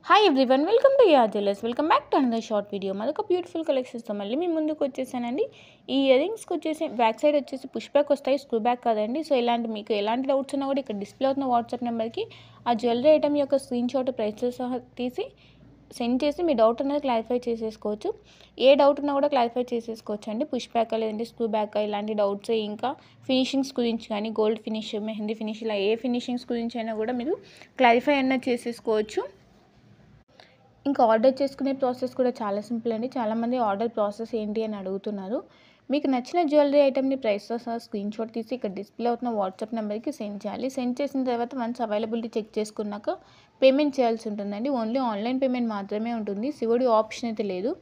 Hi everyone, welcome to యార్ jewellers. Welcome back to another short video. మరొక beautiful కలెక్షన్స్తో మళ్ళీ మీ ముందుకు వచ్చేసానండి. ఈ ఇయర్ రింగ్స్కి వచ్చేసి బ్యాక్ సైడ్ వచ్చేసి పుష్ బ్యాక్ వస్తాయి, స్క్రూ బ్యాక్ కాదండి. సో ఇలాంటి మీకు ఎలాంటి డౌట్స్ ఉన్నా కూడా ఇక్కడ డిస్ప్లే అవుతున్న వాట్సాప్ నెంబర్కి ఆ జ్యువెలరీ ఐటమ్ యొక్క స్క్రీన్ షాట్ ప్రైస్తో సహా తీసి సెండ్ చేసి మీ డౌట్ అనేది క్లారిఫై చేసేసుకోవచ్చు. ఏ డౌట్ ఉన్నా కూడా క్లారిఫై చేసేసుకోవచ్చు అండి. పుష్ బ్యాక్ లేదంటే స్క్రూ బ్యాక్ ఇలాంటి డౌట్స్, ఇంకా ఫినిషింగ్స్ గురించి కానీ గోల్డ్ ఫినిష్, మెహందీ ఫినిష్, ఇలా ఏ ఫినిషింగ్స్ గురించి అయినా కూడా మీరు క్లారిఫై అన్నది చేసేసుకోవచ్చు. ఇంకా ఆర్డర్ చేసుకునే ప్రాసెస్ కూడా చాలా సింపుల్ అండి. చాలామంది ఆర్డర్ ప్రాసెస్ ఏంటి అని అడుగుతున్నారు. మీకు నచ్చిన జ్యువెలరీ ఐటమ్ని ప్రైస్తో సహా స్క్రీన్ షాట్ తీసి ఇక్కడ డిస్ప్లే అవుతున్న వాట్సాప్ నెంబర్కి సెండ్ చేయాలి. సెండ్ చేసిన తర్వాత వన్స్ అవైలబిలిటీ చెక్ చేసుకున్నాక పేమెంట్ చేయాల్సి ఉంటుందండి. ఓన్లీ ఆన్లైన్ పేమెంట్ మాత్రమే ఉంటుంది, సిఓడి ఆప్షన్ అయితే లేదు.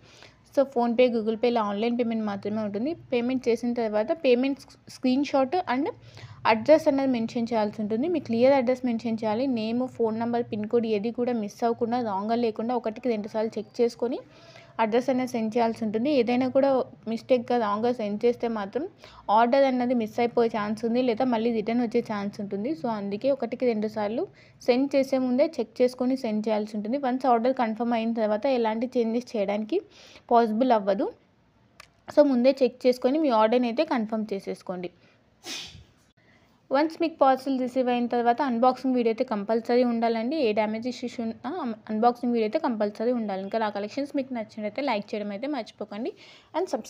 సో ఫోన్పే, గూగుల్ పే ఇలా ఆన్లైన్ పేమెంట్ మాత్రమే ఉంటుంది. పేమెంట్ చేసిన తర్వాత payment screen shot and address అనేది మెన్షన్ చేయాల్సి ఉంటుంది. మీ క్లియర్ అడ్రస్ మెన్షన్ చేయాలి. Name, phone number, pin code ఏది కూడా మిస్ అవ్వకుండా, రాంగ్గా లేకుండా ఒకటికి 2 సార్లు చెక్ చేసుకొని అడ్రస్ అనేది సెండ్ చేయాల్సి ఉంటుంది. ఏదైనా కూడా మిస్టేక్గా రాంగ్గా సెండ్ చేస్తే మాత్రం ఆర్డర్ అన్నది మిస్ అయిపోయే ఛాన్స్ ఉంది, లేదా మళ్ళీ రిటర్న్ వచ్చే ఛాన్స్ ఉంటుంది. సో అందుకే ఒకటికి 2 సార్లు సెండ్ చేసే ముందే చెక్ చేసుకొని సెండ్ చేయాల్సి ఉంటుంది. వన్స్ ఆర్డర్ కన్ఫర్మ్ అయిన తర్వాత ఎలాంటి చేంజెస్ చేయడానికి పాసిబుల్ అవ్వదు. సో ముందే చెక్ చేసుకొని మీ ఆర్డర్ని అయితే కన్ఫర్మ్ చేసేసుకోండి. వన్స్ మీకు పార్సల్ రిసీవ్ అయిన తర్వాత అన్బాక్సింగ్ వీడియో అయితే కంపల్సరీ ఉండాలండి. ఏ డ్యామేజ్ ఇష్యూస్ ఉన్నా అన్బాక్సింగ్ వీడియో అయితే కంపల్సరీ ఉండాలి. ఇంకా నా కలెక్షన్స్ మీకు నచ్చినట్లయితే లైక్ చేయడం అయితే మర్చిపోకండి అండ్ సబ్స్క్రైబ్